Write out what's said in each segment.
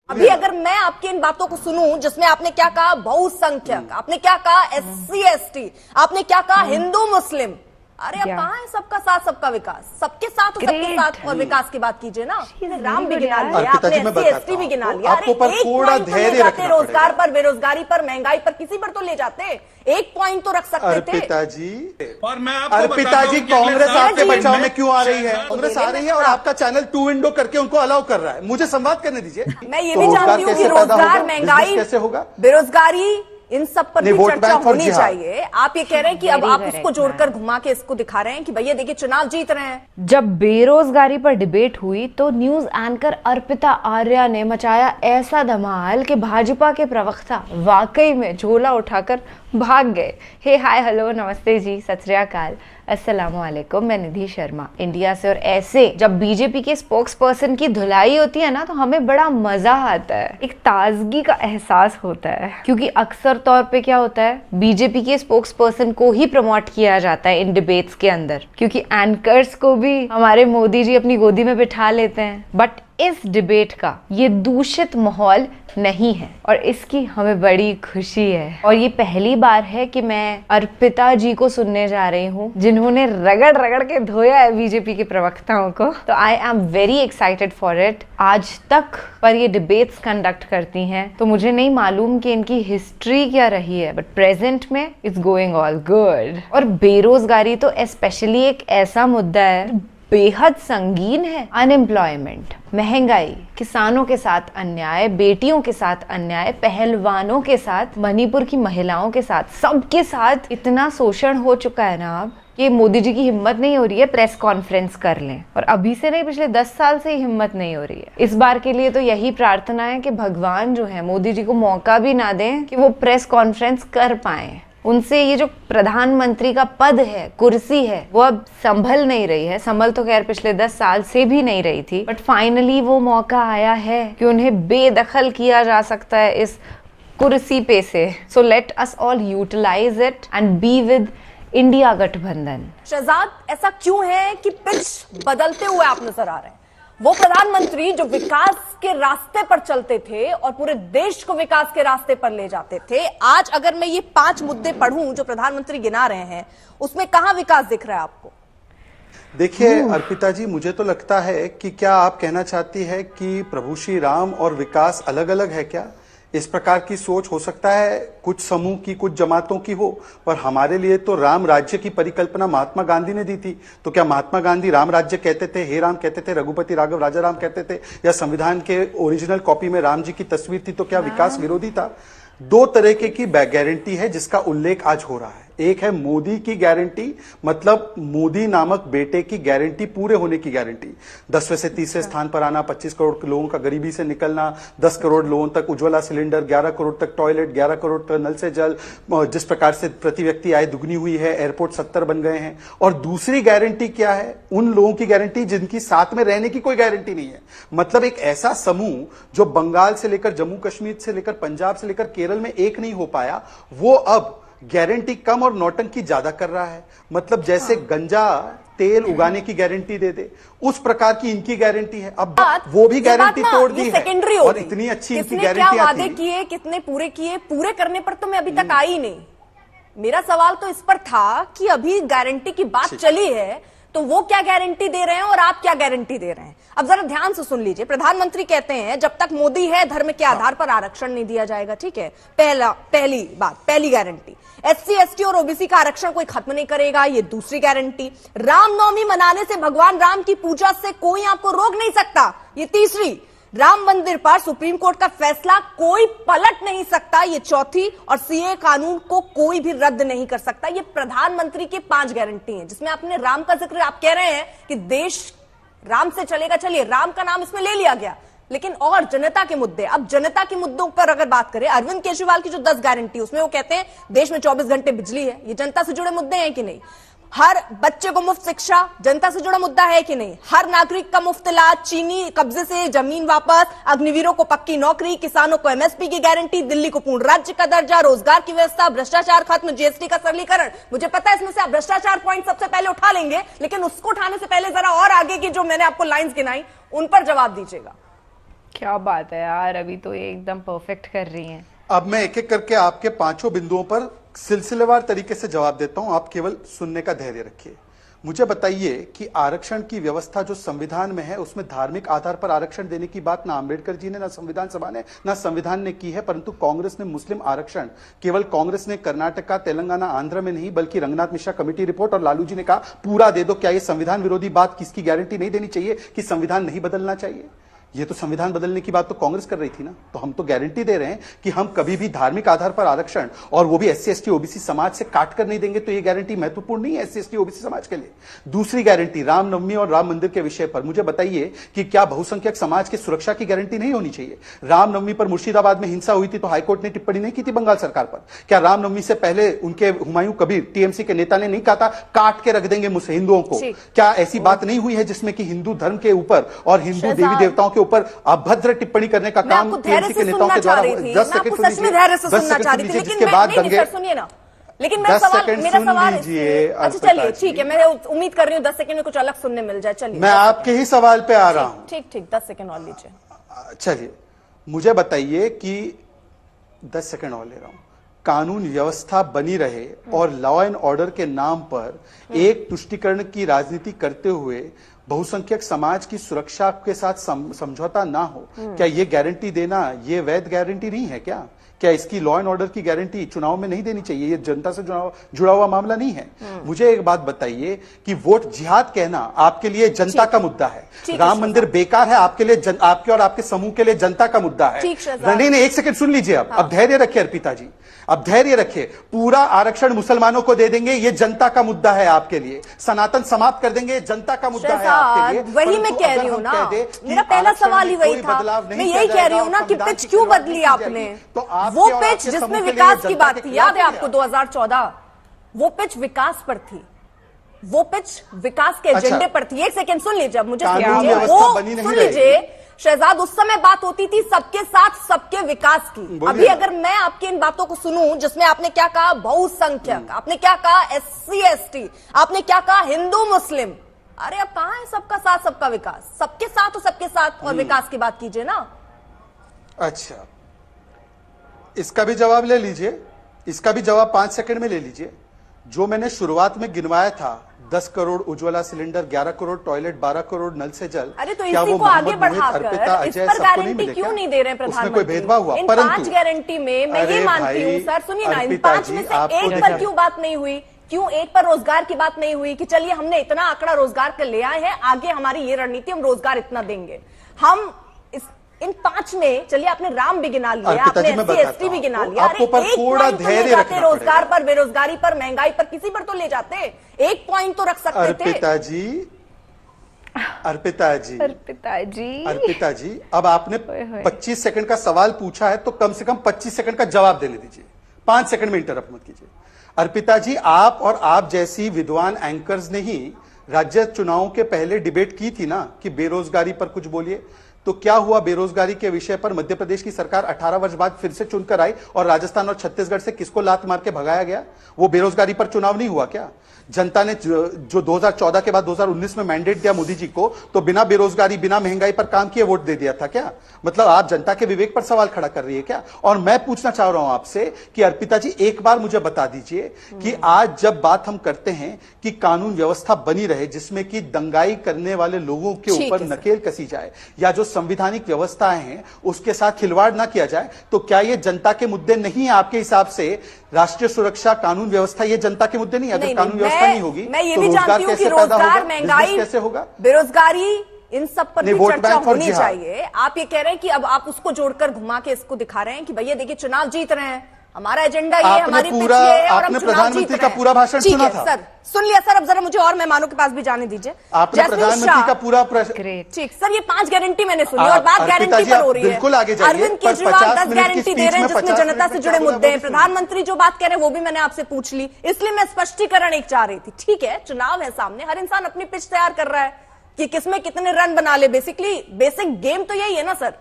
अभी अगर मैं आपकी इन बातों को सुनूं जिसमें आपने क्या कहा बहुसंख्यक, आपने क्या कहा SC ST, आपने क्या कहा हिंदू मुस्लिम, अरे अब कहाँ है सबका साथ सबका विकास? सबके साथ और सबके साथ और विकास की बात कीजिए ना। राम भी गिना लिया आपने, SC ST भी गिना लिया। अरे एक पॉइंट तो ले जाते, रोजगार पर, बेरोजगारी पर, महंगाई पर, किसी पर तो ले जाते, एक पॉइंट तो रख सकते थे। अर्पिता जी कांग्रेस आपके बचाव में क्यों आ रही है? कांग्रेस आ रही है और आपका चैनल 2 विंडो करके उनको अलाउ कर रहा है। मुझे संवाद करने दीजिए। मैं ये भी जानती हूँ कि रोजगार, महंगाई कैसे होगा, बेरोजगारी, इन सब पर भी चर्चा होनी चाहिए। आप ये कह रहे हैं कि अब आप उसको जोड़कर घुमा के इसको दिखा रहे हैं कि भैया देखिए चुनाव जीत रहे हैं। जब बेरोजगारी पर डिबेट हुई तो न्यूज एंकर अर्पिता आर्या ने मचाया ऐसा धमाल कि भाजपा के प्रवक्ता वाकई में झोला उठाकर भाग गए। हे हाय हेलो नमस्ते जी, सत श्री अकाल, अस्सलाम वालेकुम, मैं निधि शर्मा इंडिया से। और ऐसे जब बीजेपी के स्पोक्स पर्सन की धुलाई होती है ना तो हमें बड़ा मजा आता है, एक ताजगी का एहसास होता है, क्योंकि अक्सर तौर पे क्या होता है, बीजेपी के स्पोक्स पर्सन को ही प्रमोट किया जाता है इन डिबेट्स के अंदर, क्योंकि एंकर्स को भी हमारे मोदी जी अपनी गोदी में बिठा लेते हैं। बट इस डिबेट का ये दूषित माहौल नहीं है और इसकी हमें बड़ी खुशी है। और ये पहली बार है कि मैं अर्पिता जी को सुनने जा रही हूँ जिन्होंने रगड़ रगड़ के धोया है बीजेपी के प्रवक्ताओं को। तो I am very excited for it. आज तक पर ये डिबेट्स कंडक्ट करती हैं तो मुझे नहीं मालूम कि इनकी हिस्ट्री क्या रही है, बट प्रेजेंट में इट्स गोइंग ऑल गुड। और बेरोजगारी तो स्पेशली एक ऐसा मुद्दा है बेहद संगीन है। अनएम्प्लॉयमेंट, महंगाई, किसानों के साथ अन्याय, बेटियों के साथ अन्याय, पहलवानों के साथ, मणिपुर की महिलाओं के साथ, सबके साथ इतना शोषण हो चुका है ना अब कि मोदी जी की हिम्मत नहीं हो रही है प्रेस कॉन्फ्रेंस कर लें। और अभी से नहीं, पिछले 10 साल से ही हिम्मत नहीं हो रही है। इस बार के लिए तो यही प्रार्थना है कि भगवान जो है मोदी जी को मौका भी ना दें कि वो प्रेस कॉन्फ्रेंस कर पाए। उनसे ये जो प्रधानमंत्री का पद है, कुर्सी है, वो अब संभल नहीं रही है। संभल तो खैर पिछले 10 साल से भी नहीं रही थी, बट फाइनली वो मौका आया है कि उन्हें बेदखल किया जा सकता है इस कुर्सी पे से। So let us all utilise it and be with India गठबंधन। शहजाद, ऐसा क्यों है कि पिच बदलते हुए आप नजर आ रहे हैं? वो प्रधानमंत्री जो विकास के रास्ते पर चलते थे और पूरे देश को विकास के रास्ते पर ले जाते थे, आज अगर मैं ये 5 मुद्दे पढ़ूं जो प्रधानमंत्री गिना रहे हैं, उसमें कहां विकास दिख रहा है आपको? देखिए अर्पिता जी, मुझे तो लगता है कि क्या आप कहना चाहती है कि प्रभु श्री राम और विकास अलग अलग है क्या? इस प्रकार की सोच हो सकता है कुछ समूह की, कुछ जमातों की हो, पर हमारे लिए तो राम राज्य की परिकल्पना महात्मा गांधी ने दी थी। तो क्या महात्मा गांधी राम राज्य कहते थे, हे राम कहते थे, रघुपति राघव राजा राम कहते थे, या संविधान के ओरिजिनल कॉपी में राम जी की तस्वीर थी? तो क्या विकास विरोधी था? 2 तरह की गारंटी है जिसका उल्लेख आज हो रहा है। एक है मोदी की गारंटी, मतलब मोदी नामक बेटे की गारंटी, पूरे होने की गारंटी। 10वें से 30वें स्थान पर आना, 25 करोड़ लोगों का गरीबी से निकलना, 10 करोड़ लोगों तक उज्ज्वला सिलेंडर, 11 करोड़ तक टॉयलेट, 11 करोड़ तक नल से जल, जिस प्रकार से प्रति व्यक्ति आय दुगनी हुई है, एयरपोर्ट 70 बन गए हैं। और दूसरी गारंटी क्या है? उन लोगों की गारंटी जिनकी साथ में रहने की कोई गारंटी नहीं है। मतलब एक ऐसा समूह जो बंगाल से लेकर जम्मू कश्मीर से लेकर पंजाब से लेकर केरल में एक नहीं हो पाया, वो अब गारंटी कम और नौटंकी ज्यादा कर रहा है। मतलब जैसे गंजा तेल उगाने की गारंटी दे दे, उस प्रकार की इनकी गारंटी है। अब वो भी गारंटी तोड़ दी है और इतनी अच्छी इनकी गारंटी क्या वादे किए, कितने पूरे किए, पूरे करने पर तो मैं अभी तक आई नहीं। मेरा सवाल तो इस पर था कि अभी गारंटी की बात चली है तो वो क्या गारंटी दे रहे हैं और आप क्या गारंटी दे रहे हैं? अब जरा ध्यान से सुन लीजिए। प्रधानमंत्री कहते हैं जब तक मोदी है धर्म के आधार पर आरक्षण नहीं दिया जाएगा। ठीक है, पहली बात, पहली गारंटी। SC ST और OBC का आरक्षण कोई खत्म नहीं करेगा, ये दूसरी गारंटी। रामनवमी मनाने से भगवान राम की पूजा से कोई आपको रोक नहीं सकता, ये तीसरी। राम मंदिर पर सुप्रीम कोर्ट का फैसला कोई पलट नहीं सकता, ये चौथी। और CA कानून को कोई भी रद्द नहीं कर सकता। ये प्रधानमंत्री की 5 गारंटी हैं जिसमें आपने राम का जिक्र, आप कह रहे हैं कि देश राम से चलेगा, चलिए राम का नाम इसमें ले लिया गया, लेकिन और जनता के मुद्दे, अब जनता के मुद्दों पर अगर बात करें, अरविंद केजरीवाल की जो 10 गारंटी, उसमें वो कहते हैं देश में 24 घंटे बिजली है। ये जनता से जुड़े मुद्दे हैं कि नहीं? हर बच्चे को मुफ्त शिक्षा जनता से जुड़ा मुद्दा है कि नहीं? हर नागरिक का मुफ्त इलाज, चीनी कब्जे से जमीन वापस, अग्निवीरों को पक्की नौकरी, किसानों को MSP की गारंटी, दिल्ली को पूर्ण राज्य का दर्जा, रोजगार की व्यवस्था, भ्रष्टाचार खत्म, GST का सरलीकरण। मुझे पता है इसमें से आप भ्रष्टाचार पॉइंट सबसे पहले उठा लेंगे, लेकिन उसको उठाने से पहले जरा और आगे की जो मैंने आपको लाइंस गिनाई उन पर जवाब दीजिएगा। क्या बात है यार, अभी तो ये एकदम परफेक्ट कर रही हैं। अब मैं एक एक करके आपके पांचों बिंदुओं पर सिलसिलेवार तरीके से जवाब देता हूं, आप केवल सुनने का धैर्य रखिए। मुझे बताइए कि आरक्षण की व्यवस्था जो संविधान में है उसमें धार्मिक आधार पर आरक्षण देने की बात ना अंबेडकर जी ने, ना संविधान सभा ने, ना संविधान ने की है, परंतु कांग्रेस ने मुस्लिम आरक्षण, केवल कांग्रेस ने कर्नाटका, तेलंगाना, आंध्र में नहीं बल्कि रंगनाथ मिश्रा कमेटी रिपोर्ट और लालू जी ने कहा पूरा दे दो। क्या ये संविधान विरोधी बात, किसकी गारंटी नहीं देनी चाहिए कि संविधान नहीं बदलना चाहिए? ये तो संविधान बदलने की बात तो कांग्रेस कर रही थी ना। तो हम तो गारंटी दे रहे हैं कि हम कभी भी धार्मिक आधार पर आरक्षण, और वो भी SC ST OBC समाज से काट कर नहीं देंगे। तो ये गारंटी महत्वपूर्ण नहीं है SC ST OBC समाज के लिए। दूसरी गारंटी, रामनवमी और राम मंदिर के विषय पर मुझे बताइए कि क्या बहुसंख्यक समाज की सुरक्षा की गारंटी नहीं होनी चाहिए? रामनवमी पर मुर्शिदाबाद में हिंसा हुई थी तो हाईकोर्ट ने टिप्पणी नहीं की थी बंगाल सरकार पर। क्या रामनवमी से पहले उनके हुमायूं कबीर TMC के नेता ने नहीं कहा था काट के रख देंगे हिंदुओं को? क्या ऐसी बात नहीं हुई है जिसमें कि हिंदू धर्म के ऊपर और हिंदू देवी देवताओं के ऊपर अभद्र टिप्पणी करने का काम TMC के नेताओं के द्वारा? 10 सेकंड सुनिए, जिसके बाद दंगे। सुनिए ना, लेकिन मेरा सवाल अच्छा चलिए ठीक है, मैं उम्मीद कर रही हूँ 10 सेकंड में कुछ अलग सुनने मिल जाए। चलिए मैं आपके ही सवाल पे आ रहा हूँ। ठीक 10 सेकंड और लीजिए। चलिए मुझे बताइए कि 10 सेकंड और ले रहा हूं। कानून व्यवस्था बनी रहे और लॉ एंड ऑर्डर के नाम पर एक तुष्टीकरण की राजनीति करते हुए बहुसंख्यक समाज की सुरक्षा के साथ समझौता ना हो, क्या ये गारंटी देना ये वैध गारंटी नहीं है क्या? क्या इसकी लॉ एंड ऑर्डर की गारंटी चुनाव में नहीं देनी चाहिए? ये जनता से जुड़ा हुआ मामला नहीं है। मुझे एक बात बताइए कि वोट जिहाद कहना आपके लिए जनता का मुद्दा है, राम मंदिर बेकार है आपके लिए, आपके और आपके समूह के लिए जनता का मुद्दा है। नहीं, एक सेकंड सुन लीजिए। अब धैर्य रखिए अर्पिता जी, अब धैर्य रखिए। पूरा आरक्षण मुसलमानों को दे देंगे, ये जनता का मुद्दा है आपके लिए। सनातन समाप्त कर देंगे, जनता का मुद्दा है आपके लिए। वही मैं कह रही हूँ ना, मेरा पहला सवाल ही वही था। मैं यही कह रही हूँ ना कि पिच क्यों बदली आपने? तो वो पिच जिसमें विकास की बात थी, याद है आपको 2014? वो पिच विकास पर थी, वो पिच विकास के एजेंडे पर थी। एक सेकंड सुन लीजिए, अब मुझे सुन लीजिए। शहजाद, उस समय बात होती थी सबके साथ सबके विकास की। अभी अगर मैं आपकी इन बातों को सुनूं जिसमें आपने क्या कहा बहुसंख्यक, आपने क्या कहा SC ST, आपने क्या कहा हिंदू मुस्लिम, अरे अब कहां है सबका साथ सबका विकास? सबके साथ और सबके साथ और विकास की बात कीजिए ना। अच्छा, इसका भी जवाब ले लीजिए, इसका भी जवाब 5 सेकंड में ले लीजिए। जो मैंने शुरुआत में गिनवाया था, 10 करोड़ उज्ज्वला सिलेंडर, 11 करोड़ टॉयलेट, 12 करोड़ नल से जल, अरे तो इसी को आगे बढ़ाकर इस पर गारंटी क्यों नहीं दे रहे हैं प्रधानमंत्री? कोई भेदभाव हुआ? इन 5 गारंटी में मैं ये मानती हूँ सर, सुनिए ना, इन 5 में से एक पर क्यों बात नहीं हुई? क्यों एक पर रोजगार की बात नहीं हुई कि चलिए हमने इतना आंकड़ा रोजगार का ले आए हैं, आगे हमारी ये रणनीति, हम रोजगार इतना देंगे। हम इन 5 में, चलिए आपने राम भी गिना लिया, आपने SC ST भी गिना लिया, अरे एक पॉइंट तो ले जाते रोजगार पर, बेरोजगारी पर, महंगाई पर, किसी पर तो ले जाते, एक पॉइंट तो रख सकते थे। अर्पिता जी, अब आपने 25 सेकंड का सवाल पूछा है तो कम से कम 25 सेकंड का जवाब देने दीजिए, 5 सेकंड में इंटरप्ट मत कीजिए। अर्पिता जी, आप और आप जैसी विद्वान एंकर्स ने ही राज्य चुनावों के पहले डिबेट की थी ना कि बेरोजगारी पर कुछ बोलिए। तो क्या हुआ? बेरोजगारी के विषय पर मध्य प्रदेश की सरकार 18 वर्ष बाद फिर से चुनकर आई और राजस्थान और छत्तीसगढ़ से किसको लात मार के भगाया गया? वो बेरोजगारी पर चुनाव नहीं हुआ क्या? जनता ने जो 2014 के बाद 2019 में मैंडेट दिया मोदी जी को, तो बिना बेरोजगारी, बिना महंगाई पर काम किए वोट दे दिया था क्या? मतलब आप जनता के विवेक पर सवाल खड़ा कर रही है क्या? और मैं पूछना चाह रहा हूं आपसे कि अर्पिता जी, एक बार मुझे बता दीजिए कि आज जब बात हम करते हैं कि कानून व्यवस्था बनी रहे जिसमें कि दंगाई करने वाले लोगों के ऊपर नकेल कसी जाए या जो संवैधानिक व्यवस्थाएं हैं उसके साथ खिलवाड़ ना किया जाए, तो क्या ये जनता के मुद्दे नहीं है आपके हिसाब से? राष्ट्रीय सुरक्षा, कानून व्यवस्था, ये जनता के मुद्दे नहीं? अगर कानून व्यवस्था नहीं होगी मैं ये भी जानती हूँ कि रोजगार, महंगाई कैसे होगा, बेरोजगारी, इन सब पर भी चर्चा होनी चाहिए। आप ये कह रहे हैं कि अब आप उसको जोड़कर घुमा के इसको दिखा रहे हैं कि भैया देखिए चुनाव जीत रहे हैं, हमारा एजेंडा ये, हमारी पिच ये है और हम चुनाव जीत रहे हैं। पूरा भाषण सुना था सर, सुन लिया सर। अब जरा मुझे और मेहमानों के पास भी जाने दीजिए। आपने प्रधानमंत्री का पूरा ठीक सर, ये 5 गारंटी मैंने सुनी और बात गारंटी पर हो रही है। बिल्कुल आगे जाइए। अरविंद केजरीवाल 10 गारंटी दे रहे हैं जिसमें जनता से जुड़े मुद्दे हैं। प्रधानमंत्री जो बात कह रहे हैं वो भी मैंने आपसे पूछ ली, इसलिए मैं स्पष्टीकरण एक चाह रही थी। ठीक है, चुनाव है सामने, हर इंसान अपनी पिच तैयार कर रहा है कि किसमें कितने रन बना ले। बेसिकली बेसिक गेम तो यही है ना सर।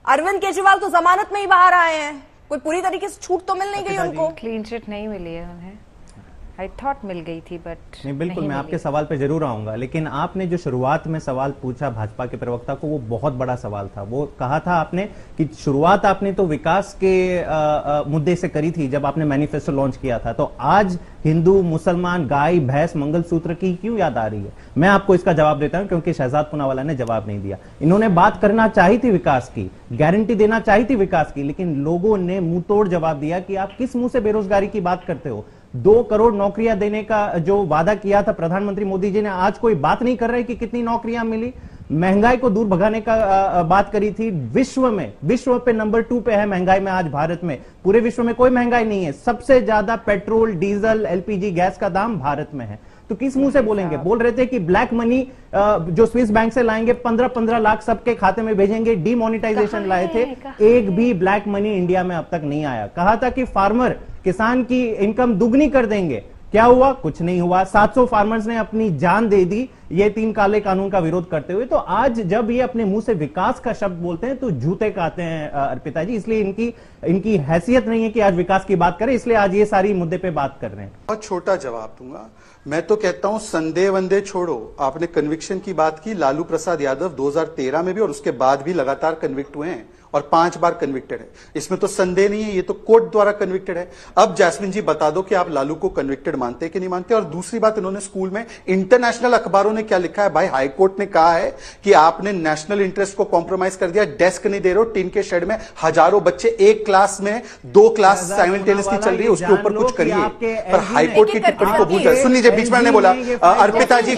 अरविंद केजरीवाल तो जमानत में ही बाहर आए हैं, कोई पूरी तरीके से छूट तो मिल नहीं गई उनको, क्लीन चिट नहीं मिली है उन्हें। आई थॉट मिल गई थी बट नहीं, बिल्कुल मैं आपके सवाल पे जरूर आऊंगा, लेकिन आपने जो शुरुआत में सवाल पूछा भाजपा के प्रवक्ता को, वो बहुत बड़ा सवाल था। वो कहा था आपने कि शुरुआत आपने तो विकास के मुद्दे से करी थी जब आपने मैनिफेस्टो लॉन्च किया था, तो आज हिंदू मुसलमान गाय भैंस मंगलसूत्र की क्यों याद आ रही है? मैं आपको इसका जवाब देता हूं, क्योंकि शहजाद पूनावाला ने जवाब नहीं दिया। इन्होंने बात करना चाही थी विकास की, गारंटी देना चाही थी विकास की, लेकिन लोगों ने मुंह तोड़ जवाब दिया कि आप किस मुंह से बेरोजगारी की बात करते हो? 2 करोड़ नौकरियां देने का जो वादा किया था प्रधानमंत्री मोदी जी ने, आज कोई बात नहीं कर रहे कि कितनी नौकरियां मिली। महंगाई को दूर भगाने का बात करी थी। विश्व पे नंबर 2 पे है महंगाई में आज भारत में। पूरे विश्व में कोई महंगाई नहीं है। सबसे ज्यादा पेट्रोल, डीजल, एलपीजी गैस का दाम भारत में है। तो किस मुंह से बोलेंगे? बोल रहे थे कि ब्लैक मनी जो स्विस बैंक से लाएंगे 15-15 लाख सबके खाते में भेजेंगे, डीमोनेटाइजेशन लाए थे। एक भी ब्लैक मनी इंडिया में अब तक नहीं आया। कहा था कि फार्मर, किसान की इनकम दुगनी कर देंगे, क्या हुआ? कुछ नहीं हुआ। 700 फार्मर्स ने अपनी जान दे दी ये 3 काले कानून का विरोध करते हुए। तो आज जब ये अपने मुंह से विकास का शब्द बोलते हैं तो जूते कहते हैं अर्पिता जी। इसलिए इनकी हैसियत नहीं है कि आज विकास की बात करें, इसलिए आज ये सारी मुद्दे पे बात कर रहे हैं। बहुत छोटा जवाब दूंगा। मैं तो कहता हूं संदेह वंदे छोड़ो। आपने कन्विक्शन की बात की। लालू प्रसाद यादव 2013 में भी और उसके बाद भी लगातार कन्विक्ट हुए हैं और 5 बार कन्विक्टेड है। इसमें तो संदेह नहीं है, ये तो कोर्ट द्वारा कन्विक्टेड है। अब जैस्मिन जी बता दो कि आप लालू को कन्विक्टेड मानते हैं कि नहीं मानते? और दूसरी बात, इन्होंने स्कूल में इंटरनेशनल अखबारों ने क्या लिखा है? भाई हाई कोर्ट ने कहा है कि आपने नेशनल इंटरेस्ट को कॉम्प्रोमाइज कर दिया, डेस्क नहीं दे रहे हो, टीन के शेड में हजारों बच्चे एक क्लास में 2 क्लास साइमल्टेनियसली चल रही है, उसके ऊपर कुछ करिए। पर हाई कोर्ट की टिप्पणी को भूल जाए। सुन लीजिए, बीच में ने बोला अर्पिता जी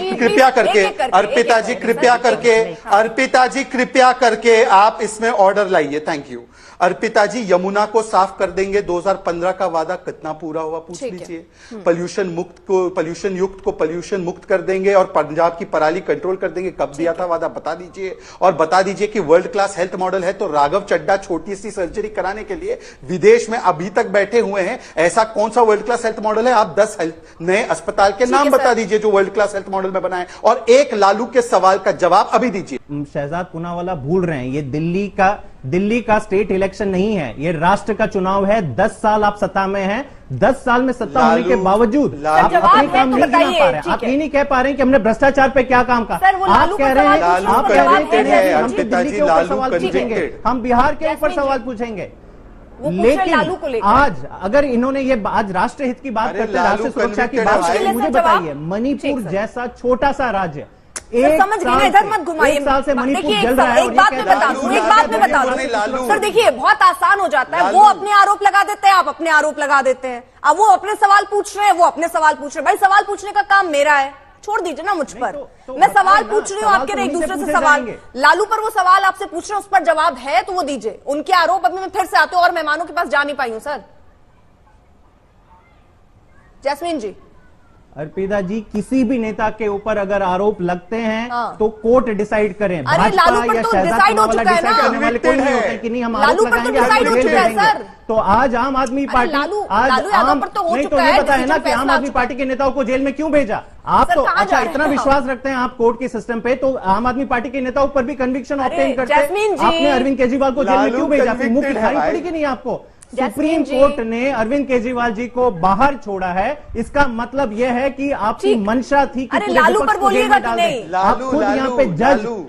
कृपया करके आप इसमें ऑर्डर लाइए। Thank you. अर्पिता जी, यमुना को साफ कर देंगे, 2015 का वादा कितना पूरा हुआ पूछ लीजिए। पोल्यूशन युक्त को पोल्यूशन मुक्त कर देंगे और पंजाब की पराली कंट्रोल कर देंगे, कब दिया था वादा बता दीजिए। और बता दीजिए कि वर्ल्ड क्लास हेल्थ मॉडल है तो राघव चड्डा छोटी सी सर्जरी कराने के लिए विदेश में अभी तक बैठे हुए हैं। ऐसा कौन सा वर्ल्ड क्लास हेल्थ मॉडल है? आप 10 नए अस्पताल के नाम बता दीजिए जो वर्ल्ड क्लास हेल्थ मॉडल में बनाए, और एक लालू के सवाल का जवाब अभी दीजिए। शहजाद पूनावाला भूल रहे हैं, ये दिल्ली का स्टेट इलेक्शन नहीं है, ये राष्ट्र का चुनाव है। 10 साल आप सत्ता में हैं, 10 साल में सत्ता होने के बावजूद आप अपने काम नहीं गिना पा रहे हैं। आप ये नहीं कह पा रहे हैं कि हमने भ्रष्टाचार पे क्या काम कहा। आप कह रहे हैं हम दिल्ली के ऊपर सवाल पूछेंगे, हम बिहार के ऊपर सवाल पूछेंगे। लेकिन आज अगर इन्होंने ये आज राष्ट्र हित की बात करते हैं, राष्ट्रीय सुरक्षा की बात करते हैं, मुझे बताइए मणिपुर जैसा छोटा सा राज्य, समझ गए, इधर मत घुमाइए। साल से मणिपुर जल रहा है। एक बात में बता दूं, सर देखिए बहुत आसान हो जाता है। वो अपने आरोप लगा देते हैं, आप अपने आरोप लगा देते हैं। अब वो अपने सवाल पूछ रहे हैं, वो अपने सवाल पूछ रहे हैं। भाई सवाल पूछने का काम मेरा है, छोड़ दीजिए ना मुझ पर। मैं सवाल पूछ रही हूँ, आप कह रहे एक दूसरे से सवाल। लालू पर वो सवाल आपसे पूछ रहे हैं, उस पर जवाब है तो वो दीजिए। उनके आरोप अभी मैं फिर से आते हूँ और मेहमानों के पास जा नहीं पाई हूँ। सर जैस्मिन जी, अर्पिता जी, किसी भी नेता के ऊपर अगर आरोप लगते हैं तो कोर्ट डिसाइड करें। भाजपा या शहजाद पूनावाला डिसाइड करने वाले कोई नहीं होते कि नहीं हम आरोप लगाएंगे, हम जेल भेजेंगे। तो आज आम आदमी पार्टी नहीं तो ये पता है ना कि आम आदमी पार्टी के नेताओं को जेल में क्यों भेजा? आप तो अच्छा इतना विश्वास रखते हैं आप कोर्ट के सिस्टम पे, तो आम आदमी पार्टी के नेताओं पर भी कन्विक्शन ऑब्टेन करते हैं। आपने अरविंद केजरीवाल को जेल में क्यों भेजा? फिर मुंह की खानी पड़ी कि नहीं आपको? सुप्रीम कोर्ट ने अरविंद केजरीवाल जी को बाहर छोड़ा है, इसका मतलब यह है कि आपकी मंशा थी कि लालू पर बोलिएगा कि नहीं? आप खुद यहाँ पे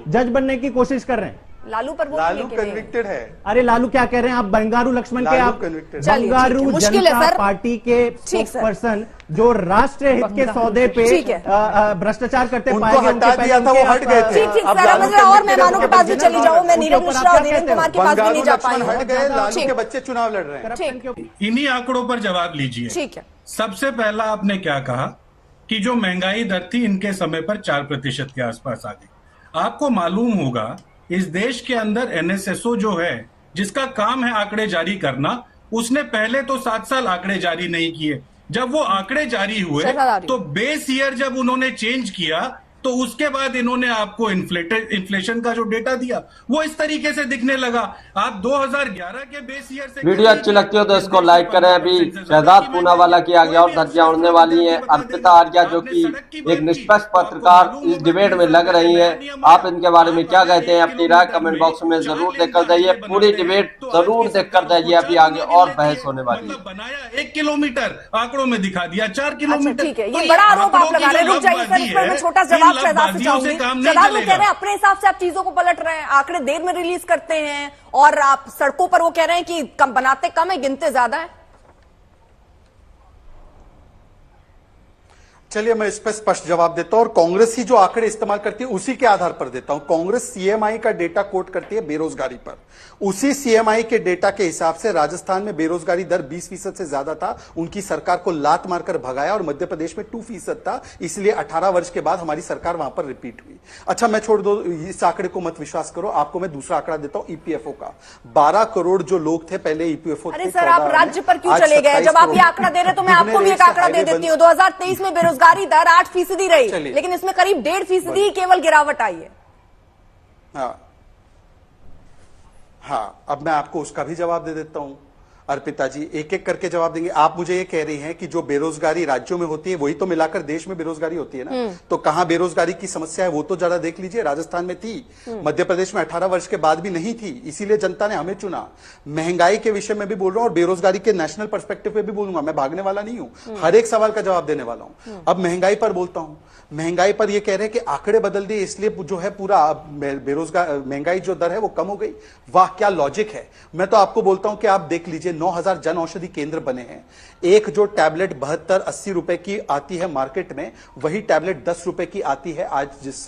जज बनने की कोशिश कर रहे हैं। लालू पर लालू कन्विक्टेड है। अरे लालू क्या कह रहे हैं आप? बंगारू लक्ष्मण के आप बंगारू जनता पार्टी के पर्सन जो राष्ट्र हित के सौदे पे भ्रष्टाचार करते पाए गए, हटा दिया था, वो हट गए थे। ठीक सर, और मेहमानों के पास भी चली जाओ। मैं नीरज मिश्रा और वीरेंद्र कुमार के पास भी नहीं जा पाई। हट गए, लालू के बच्चे चुनाव लड़ रहे हैं। इन्हीं आंकड़ों पर जवाब लीजिए। ठीक है। सबसे पहला आपने क्या कहा कि जो महंगाई दर थी इनके समय पर 4% के आसपास आ गई। आपको मालूम होगा इस देश के अंदर एनएसएसओ जो है, जिसका काम है आंकड़े जारी करना, उसने पहले तो 7 साल आंकड़े जारी नहीं किए। जब वो आंकड़े जारी हुए तो बेस ईयर जब उन्होंने चेंज किया तो उसके बाद इन्होंने आपको इन्फ्लेशन का जो डेटा दिया वो इस तरीके से दिखने लगा। आप 2011 के बेस ईयर से वीडियो अच्छी लगती हो तो इसको लाइक करें। अभी शहजाद पूनावाला की आगे और धज्जियां उड़ने वाली हैं। अर्पिता आर्या जो कि एक निष्पक्ष पत्रकार इस डिबेट में लग रही है, आप इनके बारे में क्या कहते हैं? अपनी राय कमेंट बॉक्स में जरूर देकर जाइए। पूरी डिबेट जरूर देखकर जाइए, अभी आगे और बहस होने वाली है। बनाया 1 किलोमीटर, आंकड़ों में दिखा दिया 4 किलोमीटर। ठीक है, ये बड़ा आरोप आप लगा रहे हैं। रुक जाइए सर, इस पर मैं छोटा जवाब शहजाद से चाहूंगी। शहजाद वो कह रहे हैं अपने हिसाब से आप चीजों को पलट रहे हैं, आंकड़े देर में रिलीज करते हैं, और आप सड़कों पर वो कह रहे हैं कि कम बनाते कम है, गिनते ज्यादा है। चलिए मैं इस पर स्पष्ट जवाब देता हूं, और कांग्रेस ही जो आंकड़े इस्तेमाल करती है उसी के आधार पर देता हूं। कांग्रेस सीएमआई का डेटा कोट करती है बेरोजगारी पर। उसी सीएमआई के डेटा के हिसाब से राजस्थान में बेरोजगारी दर 20% से ज्यादा था, उनकी सरकार को लात मारकर भगाया, और मध्य प्रदेश में 2% था, इसलिए 18 वर्ष के बाद हमारी सरकार वहां पर रिपीट हुई। अच्छा मैं छोड़ दो, इस आंकड़े को मत विश्वास करो, आपको मैं दूसरा आंकड़ा देता हूं ईपीएफओ का। 12 करोड़ जो लोग थे पहले ईपीएफओ। अरे सर आप राज्य पर क्यों चले गए? जब आप ये आंकड़ा दे रहे तो मैं आपको भी एक आंकड़ा दे देती हूँ। 2023 में बेरोजगारी दर 8% रही, लेकिन इसमें करीब 1.5% केवल गिरावट आई है। हाँ, अब मैं आपको उसका भी जवाब दे देता हूं। अर्पिता जी एक एक करके जवाब देंगे। आप मुझे ये कह रही हैं कि जो बेरोजगारी राज्यों में होती है वही तो मिलाकर देश में बेरोजगारी होती है ना, तो कहां बेरोजगारी की समस्या है वो तो जरा देख लीजिए। राजस्थान में थी, मध्य प्रदेश में 18 वर्ष के बाद भी नहीं थी, इसीलिए जनता ने हमें चुना। महंगाई के विषय में भी बोल रहा हूं और बेरोजगारी के नेशनल पर्सपेक्टिव पे भी बोलूंगा, मैं भागने वाला नहीं हूं, हर एक सवाल का जवाब देने वाला हूं। अब महंगाई पर बोलता हूं। महंगाई पर ये कह रहे हैं कि आंकड़े बदल दिए इसलिए जो है पूरा बेरोजगार महंगाई जो दर है वो कम हो गई। वाह क्या लॉजिक है। मैं तो आपको बोलता हूं कि आप देख लीजिए 9000 जन औषधि केंद्र बने हैं। एक जो टैबलेट 72-80 रुपए की आती है मार्केट में, वही टैबलेट 10 रुपए की आती है आज जिस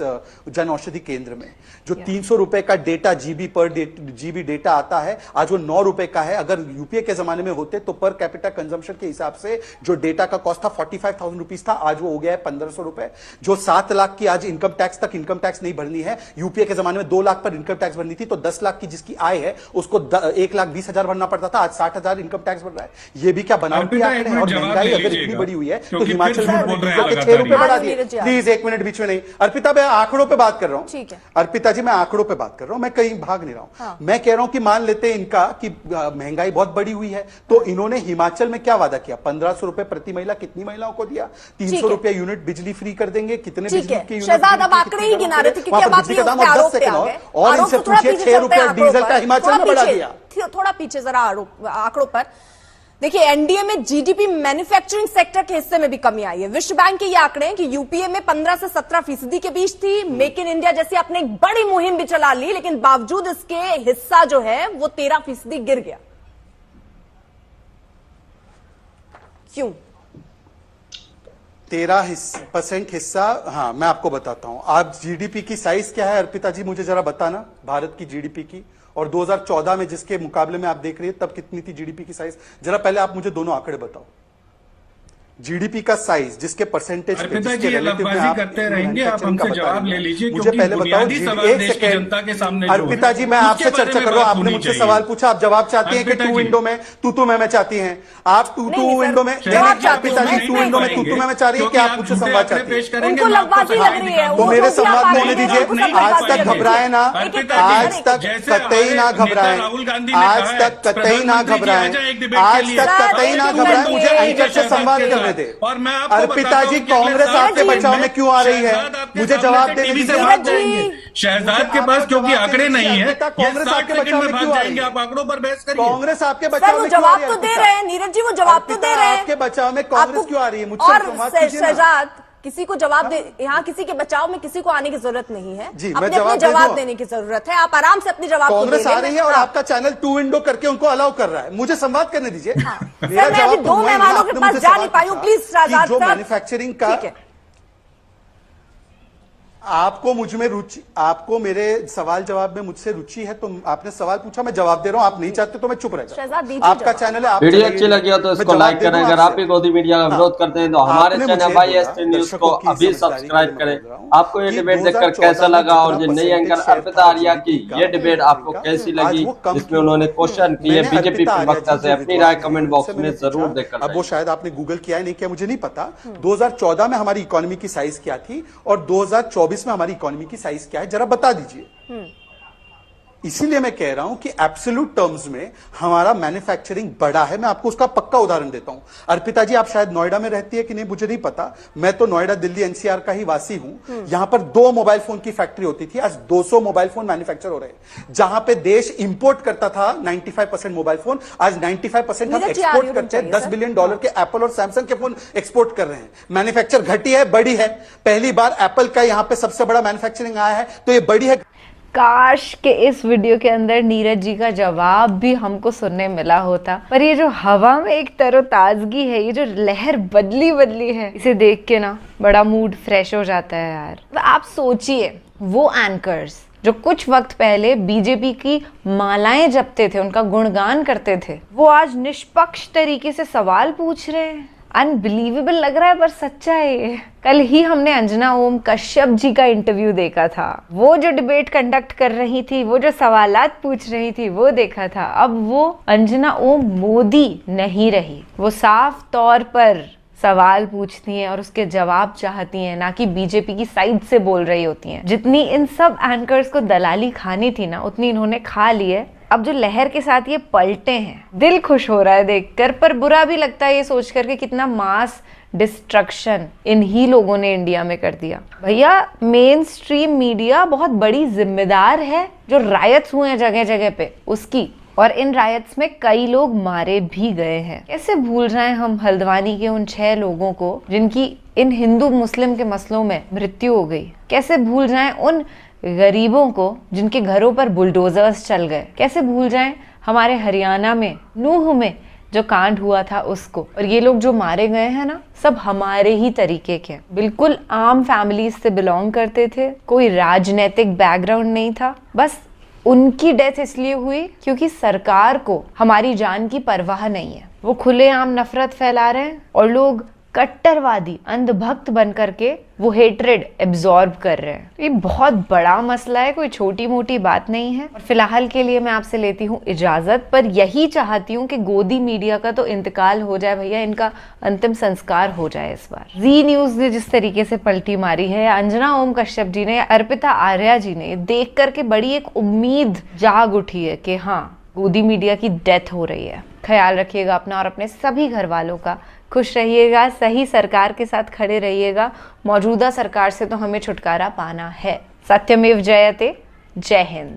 जन औषधि केंद्र में। जो 300 रुपए का डेटा जीबी डेटा आता है आज वो 9 रुपए का है। अगर यूपीए के जमाने में होते तो पर कैपिटा कंजम्पशन के हिसाब से जो डेटा का कॉस्ट था 45,000 रुपीज था, आज वो हो गया है 1500 रुपए। जो 7 लाख की आज इनकम टैक्स तक इनकम टैक्स नहीं भरनी है, यूपीए के जमाने में 2 लाख पर इनकम टैक्स भरनी थी, तो 10 लाख की जिसकी आय है उसको 1,20,000 भरना पड़ता था, आज 60,000 इनकम टैक्स भर रहा है। ये भी क्या बनावटी आंकड़े हैं? और महंगाई अगर इतनी बड़ी हुई है तो हिमाचल में डीजल के 6 रुपए बढ़ा दिए। प्लीज 1 मिनट बीच में नहीं। अर्पिता मैं आंकड़ों पे बात कर रहा हूं। अर्पिता जी मैं आंकड़ों पे बात कर रहा हूं, मैं कहीं भाग नहीं रहा हूं। हाँ। मैं कह रहा हूं कि मान लेते हैं इनका कि महंगाई बहुत बड़ी हुई है, तो इन्होंने हिमाचल में क्या वादा किया? 1500 रुपए प्रति महिला कितनी महिलाओं को दिया? 300 रुपए यूनिट बिजली फ्री कर देंगे। कितने बिजली के यूनिट? शहजाद अब आंकड़े ही गिना रहे थे क्योंकि अब आप ये आरोप पे आ गए। और इनसे पूछिए 6 रुपए डीजल का हिमाचल में बढ़ा दिया। थोड़ा पीछे जरा आंकड़ों पर देखिए। एनडीए में जीडीपी मैन्युफैक्चरिंग सेक्टर के हिस्से में भी कमी आई है। विश्व बैंक के ये आंकड़े हैं कि यूपीए में 15 से 17% के बीच थी। मेक इन इंडिया जैसी आपने एक बड़ी मुहिम भी चला ली, लेकिन बावजूद इसके हिस्सा जो है वो 13% गिर गया। क्यों? 13% हिस्सा। हाँ मैं आपको बताता हूं। आप जीडीपी की साइज क्या है अर्पिता जी मुझे जरा बताना, भारत की जीडीपी की, और 2014 में जिसके मुकाबले में आप देख रही है तब कितनी थी जीडीपी की साइज? जरा पहले आप मुझे दोनों आंकड़े बताओ। जीडीपी का साइज जिसके परसेंटेज करते रहेंगे, आप हमसे जवाब ले लीजिए। मुझे पहले बताओ। एक सेकंड अर्पिता जी मैं आपसे चर्चा कर रहा हूं, आपने मुझसे सवाल पूछा, आप जवाब चाहती हैं कि टू विंडो में तू मैं चाहती हैं? आप टू विंडो में अर्पिता जी टू विंडो में तू मैं चाह रही है कि आप मुझसे संवाद चाहती हैं? तो मेरे संवाद को होने दीजिए। आज तक घबराए ना, आज तक कतई ना घबराए, आज तक कतई ना घबराए, आज तक कतई ना घबराए। मुझे एंकर से संवाद करने दे। और मैं अर्पिता जी कांग्रेस आपके बचाव में क्यों आ रही है? मुझे जवाब दे दीजिए। शहजाद के पास क्योंकि आंकड़े नहीं है, कांग्रेस आपके बचाव में क्यों जाएंगे? आप आंकड़ों पर बहस करिए। कांग्रेस आपके बचाव में जवाब तो दे रहे हैं नीरज जी, वो जवाब तो दे रहे हैं। आपके बचाव में कांग्रेस क्यों आ रही है? मुझसे शहजाद किसी को जवाब दे, यहाँ किसी के बचाव में किसी को आने की जरूरत नहीं है। जी, अपने जवाब देने की जरूरत है। आप आराम से अपने जवाब कांग्रेस आ रही है और आपका चैनल टू विंडो करके उनको अलाउ कर रहा है। मुझे संवाद करने दीजिए। मैं अभी 2 मेहमानों के पास जा नहीं पाई हूँ, प्लीज शहजाद। जो मैन्युफैक्चरिंग का आपको मुझ में रुचि, आपको मेरे सवाल जवाब में मुझसे रुचि है, तो आपने सवाल पूछा, मैं जवाब दे रहा हूं। आप नहीं चाहते तो मैं चुप रह शहजाद जाऊं। दीजिए आपका जवाब। चैनल है, आप वीडियो चलाइए। अच्छी लगी हो तो मैं इसको जवाब लाइक दे करें। दूं अगर आपसे। आप ही गोदी मीडिया का विरोध करते हैं तो हमारे आपने चैनल मुझे भाई बोला, एसटी न्यूज दर्शकों को की अभी समझदारी के सब्सक्राइब लिए मैं करें। बोल रहा हूं आपको ये कि डिबेट देखकर 2014 कैसा में लगा, और जो जितना नई एंकर percentage शेयर अर्पिता था आर्या की GDP का, ये डिबेट आपको का, कैसी आज लगी, वो कम जिसमें क्यों उन्होंने हुआ? क्वेश्चन किए मैंने बीजेपी अर्पिता आर्या प्रवक्ता जी से, जो अपनी विद्वान राय हैं, कमेंट उनसे बॉक्स मैंने में जरूर पूछा। देकर अब वो शायद आपने गूगल किया है नहीं किया मुझे नहीं पता। 2014 में हमारी इकोनॉमी की साइज क्या थी और 2024 में हमारी इकोनॉमी की साइज क्या है, जरा बता दीजिए। इसीलिए मैं कह रहा हूं कि एब्सोल्यूट टर्म्स में हमारा मैन्युफैक्चरिंग बड़ा है। मैं आपको उसका पक्का उदाहरण देता हूं। अर्पिता जी, आप शायद नोएडा में रहती है कि नहीं मुझे नहीं पता। मैं तो नोएडा, दिल्ली, एनसीआर का ही वासी हूं। यहां पर 2 मोबाइल फोन की फैक्ट्री होती थी, आज 200 मोबाइल फोन मैन्युफैक्चर हो रहे हैं। जहां पे देश इंपोर्ट करता था 95% मोबाइल फोन, आज 95% हम नीरज जी, एक्सपोर्ट आगे करते हैं। रुक 10 जाइए, बिलियन डॉलर के एप्पल और सैमसंग के फोन एक्सपोर्ट कर रहे हैं। मैन्युफैक्चर घटी है, बड़ी है। पहली बार एप्पल का यहां पे सबसे बड़ा मैन्युफैक्चरिंग आया है, तो ये बड़ी है। काश के इस वीडियो के अंदर नीरज जी का जवाब भी हमको सुनने मिला होता। पर ये जो हवा में एक तरोताजगी है, ये जो लहर बदली बदली है, इसे देख के ना बड़ा मूड फ्रेश हो जाता है यार। तो आप सोचिए, वो एंकर्स जो कुछ वक्त पहले बीजेपी की मालाएं जपते थे, उनका गुणगान करते थे, वो आज निष्पक्ष तरीके से सवाल पूछ रहे हैं। अनबिलीवेबल लग रहा है पर सच्चा है ये। कल ही हमने अंजना ओम कश्यप जी का इंटरव्यू देखा था। वो जो डिबेट कंडक्ट कर रही थी, वो जो सवालात पूछ रही थी, वो देखा था। अब वो अंजना ओम मोदी नहीं रही, वो साफ तौर पर सवाल पूछती हैं और उसके जवाब चाहती हैं, ना कि बीजेपी की साइड से बोल रही होती हैं। जितनी इन सब एंकर्स को दलाली खानी थी ना, उतनी इन्होंने खा ली है। अब जो लहर के साथ ये पलटे हैं, दिल खुश हो रहा है देखकर, पर बुरा भी लगता है ये सोचकर कि कितना मास डिस्ट्रक्शन इन ही लोगों ने इंडिया में कर दिया। भैया, मेन स्ट्रीम मीडिया बहुत बड़ी जिम्मेदार है जो रायट्स हुए हैं जगह जगह पे उसकी, और इन रायट्स में कई लोग मारे भी गए हैं। कैसे भूल जाएं हम हल्द्वानी के उन 6 लोगों को जिनकी इन हिंदू मुस्लिम के मसलों में मृत्यु हो गई। कैसे भूल जाएं उन गरीबों को जिनके घरों पर बुलडोजर्स चल गए। कैसे भूल जाएं हमारे हरियाणा में नूह में जो कांड हुआ था उसको। और ये लोग जो मारे गए हैं ना, सब हमारे ही तरीके के, बिल्कुल आम फैमिलीज से बिलोंग करते थे, कोई राजनीतिक बैकग्राउंड नहीं था। बस उनकी डेथ इसलिए हुई क्योंकि सरकार को हमारी जान की परवाह नहीं है। वो खुलेआम नफरत फैला रहे हैं और लोग कट्टरवादी अंधभक्त बन करके वो हेट्रेड एब्जॉर्ब कर रहे हैं। ये बहुत बड़ा मसला है, कोई छोटी मोटी बात नहीं है। और फिलहाल के लिए मैं आपसे लेती हूँ इजाजत, पर यही चाहती हूँ कि गोदी मीडिया का तो इंतकाल हो जाए भैया, इनका अंतिम संस्कार हो जाए इस बार। जी न्यूज ने जिस तरीके से पलटी मारी है, अंजना ओम कश्यप जी ने, अर्पिता आर्या जी ने, देख करके बड़ी एक उम्मीद जाग उठी है कि हाँ, गोदी मीडिया की डेथ हो रही है। ख्याल रखिएगा अपना और अपने सभी घर वालों का। खुश रहिएगा, सही सरकार के साथ खड़े रहिएगा। मौजूदा सरकार से तो हमें छुटकारा पाना है। सत्यमेव जयते। जय हिंद।